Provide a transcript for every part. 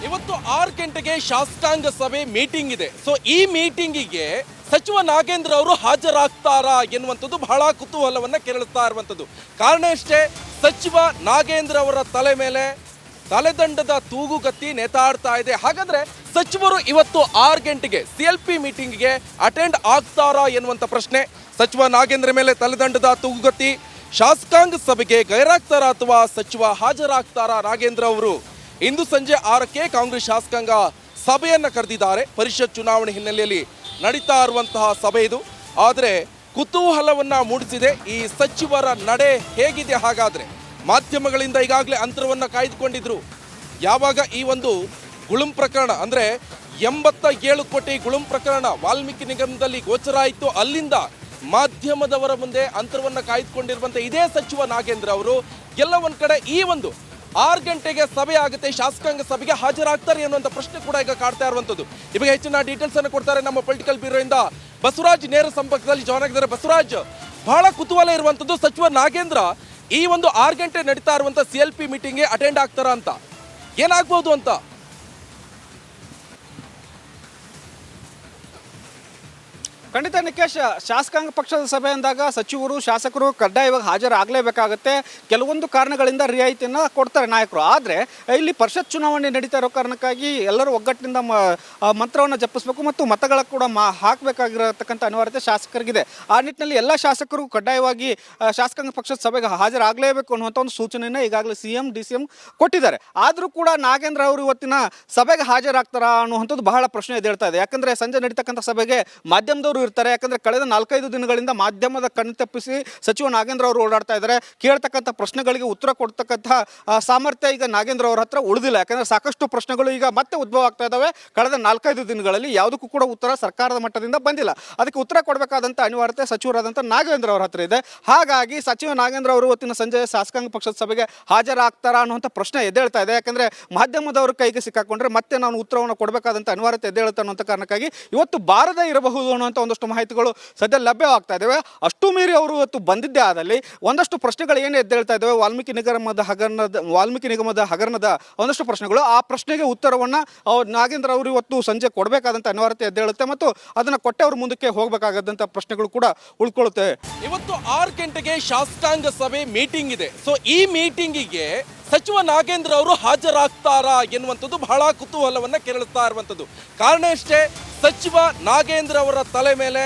ಇವತ್ತು 6 ಗಂಟೆಗೆ ಶಾಸಕಾಂಗ ಸಭೆ ಮೀಟಿಂಗ್ ಇದೆ. ಸೊ ಈ ಮೀಟಿಂಗಿಗೆ ಸಚಿವ ನಾಗೇಂದ್ರ ಅವರು ಹಾಜರಾಗ್ತಾರಾ ಎನ್ನುವಂಥದ್ದು ಬಹಳ ಕುತೂಹಲವನ್ನ ಕೆರಳಿಸ್ತಾ ಇರುವಂಥದ್ದು. ಕಾರಣ ಅಷ್ಟೇ, ಸಚಿವ ನಾಗೇಂದ್ರ ಅವರ ತಲೆ ಮೇಲೆ ತಲೆದಂಡದ ತೂಗುಗತ್ತಿ ನೇತಾಡ್ತಾ ಇದೆ. ಹಾಗಾದ್ರೆ ಸಚಿವರು ಇವತ್ತು 6 ಗಂಟೆಗೆ CLP ಮೀಟಿಂಗ್ಗೆ ಅಟೆಂಡ್ ಆಗ್ತಾರಾ ಎನ್ನುವಂಥ ಪ್ರಶ್ನೆ. ಸಚಿವ ನಾಗೇಂದ್ರ ಮೇಲೆ ತಲೆದಂಡದ ತೂಗುಗತ್ತಿ, ಶಾಸಕಾಂಗ ಸಭೆಗೆ ಗೈರಾಗ್ತಾರಾ ಅಥವಾ ಸಚಿವ ಹಾಜರಾಗ್ತಾರಾ ನಾಗೇಂದ್ರ ಅವರು? ಇಂದು ಸಂಜೆ 6ಕ್ಕೆ ಕಾಂಗ್ರೆಸ್ ಶಾಸಕಾಂಗ ಸಭೆಯನ್ನ ಕರೆದಿದ್ದಾರೆ. ಪರಿಷತ್ ಚುನಾವಣೆ ಹಿನ್ನೆಲೆಯಲ್ಲಿ ನಡೀತಾ ಇರುವಂತಹ ಸಭೆ ಇದು. ಆದರೆ ಕುತೂಹಲವನ್ನ ಮೂಡಿಸಿದೆ ಈ ಸಚಿವರ ನಡೆ ಹೇಗಿದೆ. ಹಾಗಾದ್ರೆ ಮಾಧ್ಯಮಗಳಿಂದ ಈಗಾಗಲೇ ಅಂತರವನ್ನ ಕಾಯ್ದುಕೊಂಡಿದ್ರು. ಯಾವಾಗ ಈ ಒಂದು ಗುಳುಂ ಪ್ರಕರಣ ಅಂದ್ರೆ 87 ಕೋಟಿ ಗುಳುಂ ಪ್ರಕರಣ ವಾಲ್ಮೀಕಿ ನಿಗಮದಲ್ಲಿ ಗೋಚರ ಆಯಿತು, ಅಲ್ಲಿಂದ ಮಾಧ್ಯಮದವರ ಮುಂದೆ ಅಂತರವನ್ನ ಕಾಯ್ದುಕೊಂಡಿರುವಂತ ಇದೇ ಸಚಿವ ನಾಗೇಂದ್ರ ಅವರು ಎಲ್ಲ ಒಂದ್ ಕಡೆ ಈ ಒಂದು 6 ಗಂಟೆಗೆ ಸಭೆ ಆಗುತ್ತೆ, ಶಾಸಕಾಂಗ ಸಭೆಗೆ ಹಾಜರಾಗ್ತಾರೆ ಅನ್ನುವಂಥ ಪ್ರಶ್ನೆ ಕೂಡ ಈಗ ಕಾಡ್ತಾ ಇರುವಂಥದ್ದು. ಇವಾಗ ಹೆಚ್ಚಿನ ಡೀಟೇಲ್ಸ್ ಅನ್ನು ಕೊಡ್ತಾರೆ ನಮ್ಮ ಪೊಲಿಟಿಕಲ್ ಬ್ಯೂರೋ ಇಂದ ಬಸವರಾಜ್ ನೇರ ಸಂಪರ್ಕದಲ್ಲಿ ಜಾಯ್ನ್ ಆಗಿದ್ದಾರೆ. ಬಸವರಾಜ್, ಬಹಳ ಕುತೂಹಲ ಇರುವಂಥದ್ದು, ಸಚಿವ ನಾಗೇಂದ್ರ ಈ ಒಂದು 6 ಗಂಟೆ ನಡೀತಾ ಇರುವಂಥ CLP ಮೀಟಿಂಗ್ಗೆ ಅಟೆಂಡ್ ಆಗ್ತಾರಾ ಅಂತ, ಏನಾಗ್ಬಹುದು ಅಂತ? ಖಂಡಿತ ನಿಕೇಶ್, ಶಾಸಕಾಂಗ ಪಕ್ಷದ ಸಭೆ ಅಂದಾಗ ಸಚಿವರು ಶಾಸಕರು ಕಡ್ಡಾಯವಾಗಿ ಹಾಜರಾಗಲೇಬೇಕಾಗುತ್ತೆ. ಕೆಲವೊಂದು ಕಾರಣಗಳಿಂದ ರಿಯಾಯಿತಿಯನ್ನು ಕೊಡ್ತಾರೆ ನಾಯಕರು. ಆದರೆ ಇಲ್ಲಿ ಪರಿಷತ್ ಚುನಾವಣೆ ನಡೀತಾ ಇರೋ ಕಾರಣಕ್ಕಾಗಿ ಎಲ್ಲರೂ ಒಗ್ಗಟ್ಟಿನಿಂದ ಮಂತ್ರವನ್ನು ಜಪಿಸಬೇಕು ಮತ್ತು ಮತಗಳ ಕೂಡ ಹಾಕಬೇಕಾಗಿರತಕ್ಕಂಥ ಅನಿವಾರ್ಯತೆ ಶಾಸಕರಿಗಿದೆ. ಆ ನಿಟ್ಟಿನಲ್ಲಿ ಎಲ್ಲ ಶಾಸಕರು ಕಡ್ಡಾಯವಾಗಿ ಶಾಸಕಾಂಗ ಪಕ್ಷದ ಸಭೆಗೆ ಹಾಜರಾಗಲೇಬೇಕು ಅನ್ನುವಂಥ ಒಂದು ಸೂಚನೆಯನ್ನು ಈಗಾಗಲೇ CM DCM ಕೊಟ್ಟಿದ್ದಾರೆ. ಆದರೂ ಕೂಡ ನಾಗೇಂದ್ರ ಅವರು ಇವತ್ತಿನ ಸಭೆಗೆ ಹಾಜರಾಗ್ತಾರಾ ಅನ್ನುವಂಥದ್ದು ಬಹಳ ಪ್ರಶ್ನೆ ಎದ್ದೇಳ್ತಾ ಇದೆ. ಯಾಕಂದರೆ ಸಂಜೆ ನಡೀತಕ್ಕಂಥ ಸಭೆಗೆ ಮಾಧ್ಯಮದವರು ಇರ್ತಾರೆ. ಯಾಕಂದ್ರೆ ಕಳೆದ 4-5 ದಿನಗಳಿಂದ ಮಾಧ್ಯಮದ ಕಣ್ಣು ತಪ್ಪಿಸಿ ಸಚಿವ ನಾಗೇಂದ್ರ ಅವರು ಓಡಾಡ್ತಾ ಇದ್ದಾರೆ. ಕೇಳ್ತಕ್ಕಂಥ ಪ್ರಶ್ನೆಗಳಿಗೆ ಉತ್ತರ ಕೊಡ್ತಕ್ಕಂಥ ಸಾಮರ್ಥ್ಯ ಈಗ ನಾಗೇಂದ್ರ ಅವರ ಹತ್ರ ಉಳಿದಿಲ್ಲ. ಯಾಕಂದ್ರೆ ಸಾಕಷ್ಟು ಪ್ರಶ್ನೆಗಳು ಈಗ ಮತ್ತೆ ಉದ್ಭವ ಆಗ್ತಾ ಇದ್ದಾವೆ. ಕಳೆದ 4-5 ದಿನಗಳಲ್ಲಿ ಯಾವುದಕ್ಕೂ ಕೂಡ ಉತ್ತರ ಸರ್ಕಾರದ ಮಟ್ಟದಿಂದ ಬಂದಿಲ್ಲ. ಅದಕ್ಕೆ ಉತ್ತರ ಕೊಡಬೇಕಾದಂಥ ಅನಿವಾರ್ಯತೆ ಸಚಿವರಾದಂಥ ನಾಗೇಂದ್ರ ಅವರ ಹತ್ರ ಇದೆ. ಹಾಗಾಗಿ ಸಚಿವ ನಾಗೇಂದ್ರ ಅವರು ಇವತ್ತಿನ ಸಂಜೆ ಶಾಸಕಾಂಗ ಪಕ್ಷದ ಸಭೆಗೆ ಹಾಜರಾಗ್ತಾರಾ ಅನ್ನುವಂಥ ಪ್ರಶ್ನೆ ಎದ್ದೇಳ್ತಾ ಇದೆ. ಯಾಕಂದ್ರೆ ಮಾಧ್ಯಮದವರ ಕೈಗೆ ಸಿಕ್ಕಾಕೊಂಡ್ರೆ ಮತ್ತೆ ನಾನು ಉತ್ತರವನ್ನು ಕೊಡಬೇಕಾದಂಥ ಅನಿವಾರ್ಯತೆ ಎದ್ದೇಳುತ್ತೆ ಅನ್ನುವಂಥ ಕಾರಣಕ್ಕಾಗಿ ಇವತ್ತು ಬಾರದೇ ಇರಬಹುದು ಅನ್ನುವಂಥ ಒಂದಷ್ಟು ಮಾಹಿತಿಗಳು ಸದ್ಯ ಲಭ್ಯವಾಗ್ತಾ ಇದ್ದಾವೆ. ಅಷ್ಟು ಮೀರಿ ಅವರು ಇವತ್ತು ಬಂದಿದ್ದೇ ಆದಲ್ಲಿ ಒಂದಷ್ಟು ಪ್ರಶ್ನೆಗಳು ಏನು ಎದ್ದೇಳ್ತಾ ಇದ್ದಾವೆ, ವಾಲ್ಮೀಕಿ ನಿಗಮದ ಹಗರಣದ ಒಂದಷ್ಟು ಪ್ರಶ್ನೆಗಳು, ಆ ಪ್ರಶ್ನೆಗೆ ಉತ್ತರವನ್ನು ನಾಗೇಂದ್ರ ಅವರು ಇವತ್ತು ಸಂಜೆ ಕೊಡಬೇಕಾದಂಥ ಅನಿವಾರ್ಯತೆ ಎದ್ದೇಳುತ್ತೆ ಮತ್ತು ಅದನ್ನು ಕೊಟ್ಟೆ ಅವರು ಮುಂದಕ್ಕೆ ಹೋಗಬೇಕಾದಂಥ ಪ್ರಶ್ನೆಗಳು ಕೂಡ ಉಳ್ಕೊಳ್ಳುತ್ತೆ. ಇವತ್ತು 6 ಗಂಟೆಗೆ ಶಾಸಕಾಂಗ ಸಭೆ ಮೀಟಿಂಗ್ ಇದೆ. ಸೊ ಈ ಮೀಟಿಂಗಿಗೆ ಸಚಿವ ನಾಗೇಂದ್ರ ಅವರು ಹಾಜರಾಗ್ತಾರಾ ಎನ್ನುವಂಥದ್ದು ಬಹಳ ಕುತೂಹಲವನ್ನ ಕೆರಳಿಸ್ತಾ ಇರುವಂಥದ್ದು. ಕಾರಣ ಅಷ್ಟೇ, ಸಚಿವ ನಾಗೇಂದ್ರ ಅವರ ತಲೆ ಮೇಲೆ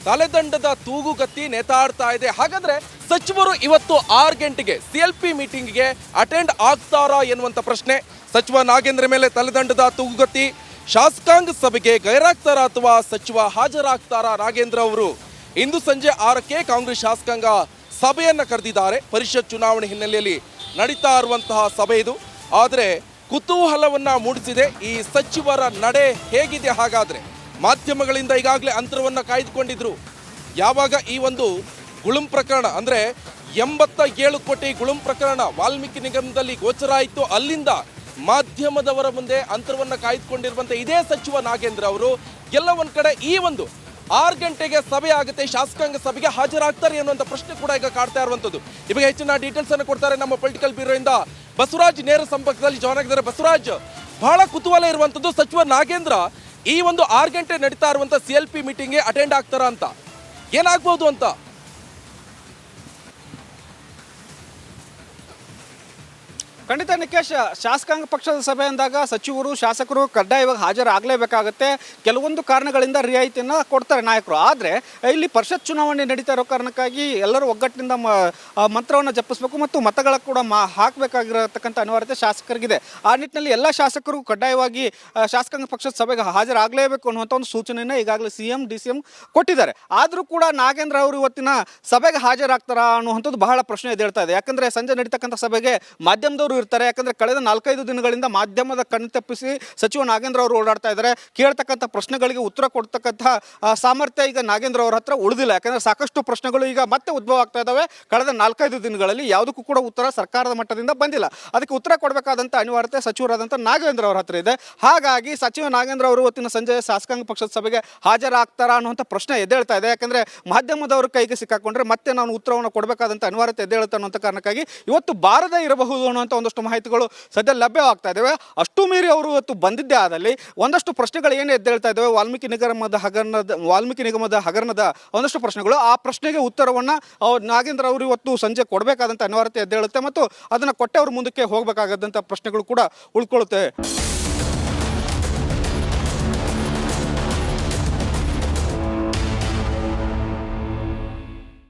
ತಲೆದಂಡದ ತೂಗುಗತ್ತಿ ನೇತಾಡ್ತಾ ಇದೆ. ಹಾಗಾದ್ರೆ ಸಚಿವರು ಇವತ್ತು 6 ಗಂಟೆಗೆ CLP ಮೀಟಿಂಗ್ಗೆ ಅಟೆಂಡ್ ಆಗ್ತಾರಾ ಎನ್ನುವಂಥ ಪ್ರಶ್ನೆ. ಸಚಿವ ನಾಗೇಂದ್ರ ಮೇಲೆ ತಲೆದಂಡದ ತೂಗುಗತ್ತಿ, ಶಾಸಕಾಂಗ ಸಭೆಗೆ ಗೈರಾಗ್ತಾರಾ ಅಥವಾ ಸಚಿವ ಹಾಜರಾಗ್ತಾರಾ ನಾಗೇಂದ್ರ ಅವರು? ಇಂದು ಸಂಜೆ 6ಕ್ಕೆ ಕಾಂಗ್ರೆಸ್ ಶಾಸಕಾಂಗ ಸಭೆಯನ್ನ ಕರೆದಿದ್ದಾರೆ. ಪರಿಷತ್ ಚುನಾವಣೆ ಹಿನ್ನೆಲೆಯಲ್ಲಿ ನಡೀತಾ ಇರುವಂತಹ ಸಭೆ ಇದು. ಆದರೆ ಕುತೂಹಲವನ್ನ ಮೂಡಿಸಿದೆ ಈ ಸಚಿವರ ನಡೆ ಹೇಗಿದೆ. ಹಾಗಾದ್ರೆ ಮಾಧ್ಯಮಗಳಿಂದ ಈಗಾಗಲೇ ಅಂತರವನ್ನ ಕಾಯ್ದುಕೊಂಡಿದ್ರು. ಯಾವಾಗ ಈ ಒಂದು ಗುಳುಂ ಪ್ರಕರಣ ಅಂದ್ರೆ 87 ಕೋಟಿ ಗುಳುಂ ಪ್ರಕರಣ ವಾಲ್ಮೀಕಿ ನಿಗಮದಲ್ಲಿ ಗೋಚರ ಆಯಿತು, ಅಲ್ಲಿಂದ ಮಾಧ್ಯಮದವರ ಮುಂದೆ ಅಂತರವನ್ನ ಕಾಯ್ದುಕೊಂಡಿರುವಂತ ಇದೇ ಸಚಿವ ನಾಗೇಂದ್ರ ಅವರು ಎಲ್ಲ ಒಂದ್ ಕಡೆ ಈ ಒಂದು 6 ಗಂಟೆಗೆ ಸಭೆ ಆಗುತ್ತೆ, ಶಾಸಕಾಂಗ ಸಭೆಗೆ ಹಾಜರಾಗ್ತಾರೆ ಅನ್ನುವಂಥ ಪ್ರಶ್ನೆ ಕೂಡ ಈಗ ಕಾಡ್ತಾ ಇರುವಂಥದ್ದು. ಇವಾಗ ಹೆಚ್ಚಿನ ಡೀಟೇಲ್ಸ್ ಅನ್ನು ಕೊಡ್ತಾರೆ ನಮ್ಮ ಪೊಲಿಟಿಕಲ್ ಬ್ಯೂರೋ ಇಂದ ಬಸವರಾಜ್ ನೇರ ಸಂಪರ್ಕದಲ್ಲಿ ಜಾಯ್ನ್ ಆಗಿದ್ದಾರೆ. ಬಸವರಾಜ್, ಬಹಳ ಕುತೂಹಲ ಇರುವಂಥದ್ದು, ಸಚಿವ ನಾಗೇಂದ್ರ ಈ ಒಂದು 6 ಗಂಟೆ ನಡೀತಾ ಇರುವಂಥ CLP ಮೀಟಿಂಗ್ಗೆ ಅಟೆಂಡ್ ಆಗ್ತಾರಾ ಅಂತ, ಏನಾಗ್ಬಹುದು ಅಂತ? ಖಂಡಿತ ನಿಕೇಶ್, ಶಾಸಕಾಂಗ ಪಕ್ಷದ ಸಭೆ ಅಂದಾಗ ಸಚಿವರು ಶಾಸಕರು ಕಡ್ಡಾಯವಾಗಿ ಹಾಜರಾಗಲೇಬೇಕಾಗುತ್ತೆ. ಕೆಲವೊಂದು ಕಾರಣಗಳಿಂದ ರಿಯಾಯಿತಿಯನ್ನು ಕೊಡ್ತಾರೆ ನಾಯಕರು. ಆದರೆ ಇಲ್ಲಿ ಪರಿಷತ್ ಚುನಾವಣೆ ನಡೀತಾ ಇರೋ ಕಾರಣಕ್ಕಾಗಿ ಎಲ್ಲರೂ ಒಗ್ಗಟ್ಟಿನಿಂದ ಮಂತ್ರವನ್ನು ಜಪಿಸಬೇಕು ಮತ್ತು ಮತಗಳ ಕೂಡ ಹಾಕಬೇಕಾಗಿರತಕ್ಕಂಥ ಅನಿವಾರ್ಯತೆ ಶಾಸಕರಿಗಿದೆ. ಆ ನಿಟ್ಟಿನಲ್ಲಿ ಎಲ್ಲ ಶಾಸಕರು ಕಡ್ಡಾಯವಾಗಿ ಶಾಸಕಾಂಗ ಪಕ್ಷದ ಸಭೆಗೆ ಹಾಜರಾಗಲೇಬೇಕು ಅನ್ನುವಂಥ ಒಂದು ಸೂಚನೆಯನ್ನು ಈಗಾಗಲೇ CM DCM ಕೊಟ್ಟಿದ್ದಾರೆ. ಆದರೂ ಕೂಡ ನಾಗೇಂದ್ರ ಅವರು ಇವತ್ತಿನ ಸಭೆಗೆ ಹಾಜರಾಗ್ತಾರಾ ಅನ್ನುವಂಥದ್ದು ಬಹಳ ಪ್ರಶ್ನೆ ಎದ್ದೇಳ್ತಾ ಇದೆ. ಯಾಕಂದರೆ ಸಂಜೆ ನಡೀತಕ್ಕಂಥ ಸಭೆಗೆ ಮಾಧ್ಯಮದವರು ಇರ್ತಾರೆ. ಯಾಕಂದ್ರೆ ಕಳೆದ 4-5 ದಿನಗಳಿಂದ ಮಾಧ್ಯಮದ ಕಣ್ಣು ತಪ್ಪಿಸಿ ಸಚಿವ ನಾಗೇಂದ್ರ ಅವರು ಓಡಾಡ್ತಾ ಇದ್ದಾರೆ. ಕೇಳ್ತಕ್ಕಂಥ ಪ್ರಶ್ನೆಗಳಿಗೆ ಉತ್ತರ ಕೊಡ್ತಕ್ಕಂಥ ಸಾಮರ್ಥ್ಯ ಈಗ ನಾಗೇಂದ್ರ ಅವರ ಹತ್ರ ಉಳಿದಿಲ್ಲ. ಯಾಕಂದ್ರೆ ಸಾಕಷ್ಟು ಪ್ರಶ್ನೆಗಳು ಈಗ ಮತ್ತೆ ಉದ್ಭವ ಆಗ್ತಾ ಇದ್ದಾವೆ. ಕಳೆದ 4-5 ದಿನಗಳಲ್ಲಿ ಯಾವುದಕ್ಕೂ ಕೂಡ ಉತ್ತರ ಸರ್ಕಾರದ ಮಟ್ಟದಿಂದ ಬಂದಿಲ್ಲ. ಅದಕ್ಕೆ ಉತ್ತರ ಕೊಡಬೇಕಾದಂಥ ಅನಿವಾರ್ಯತೆ ಸಚಿವರಾದಂಥ ನಾಗೇಂದ್ರ ಅವರ ಹತ್ರ ಇದೆ. ಹಾಗಾಗಿ ಸಚಿವ ನಾಗೇಂದ್ರ ಅವರು ಇವತ್ತಿನ ಸಂಜೆ ಶಾಸಕಾಂಗ ಪಕ್ಷದ ಸಭೆಗೆ ಹಾಜರಾಗ್ತಾರಾ ಅನ್ನುವಂಥ ಪ್ರಶ್ನೆ ಎದ್ದೇಳ್ತಾ ಇದೆ. ಯಾಕಂದ್ರೆ ಮಾಧ್ಯಮದವರ ಕೈಗೆ ಸಿಕ್ಕಾಕೊಂಡ್ರೆ ಮತ್ತೆ ನಾನು ಉತ್ತರವನ್ನು ಕೊಡಬೇಕಾದಂಥ ಅನಿವಾರ್ಯತೆ ಎದ್ದೇಳುತ್ತೆ ಅನ್ನುವಂಥ ಕಾರಣಕ್ಕಾಗಿ ಇವತ್ತು ಬಾರದೇ ಇರಬಹುದು ಅನ್ನುವಂಥ ಒಂದಷ್ಟು ಮಾಹಿತಿಗಳು ಸದ್ಯ ಲಭ್ಯವಾಗ್ತಾ ಇದ್ದಾವೆ. ಅಷ್ಟು ಮೀರಿ ಅವರು ಇವತ್ತು ಬಂದಿದ್ದೇ ಆದಲ್ಲಿ ಒಂದಷ್ಟು ಪ್ರಶ್ನೆಗಳು ಏನು ಎದ್ದೇಳ್ತಾ ಇದ್ದಾವೆ ವಾಲ್ಮೀಕಿ ನಿಗಮದ ಹಗರಣದ ಒಂದಷ್ಟು ಪ್ರಶ್ನೆಗಳು, ಆ ಪ್ರಶ್ನೆಗೆ ಉತ್ತರವನ್ನು ನಾಗೇಂದ್ರ ಅವರು ಇವತ್ತು ಸಂಜೆ ಕೊಡಬೇಕಾದಂಥ ಅನಿವಾರ್ಯತೆ ಎದ್ದೇಳುತ್ತೆ ಮತ್ತು ಅದನ್ನು ಕೊಟ್ಟೆ ಅವರು ಮುಂದಕ್ಕೆ ಹೋಗಬೇಕಾದಂಥ ಪ್ರಶ್ನೆಗಳು ಕೂಡ ಉಳ್ಕೊಳ್ಳುತ್ತೆ.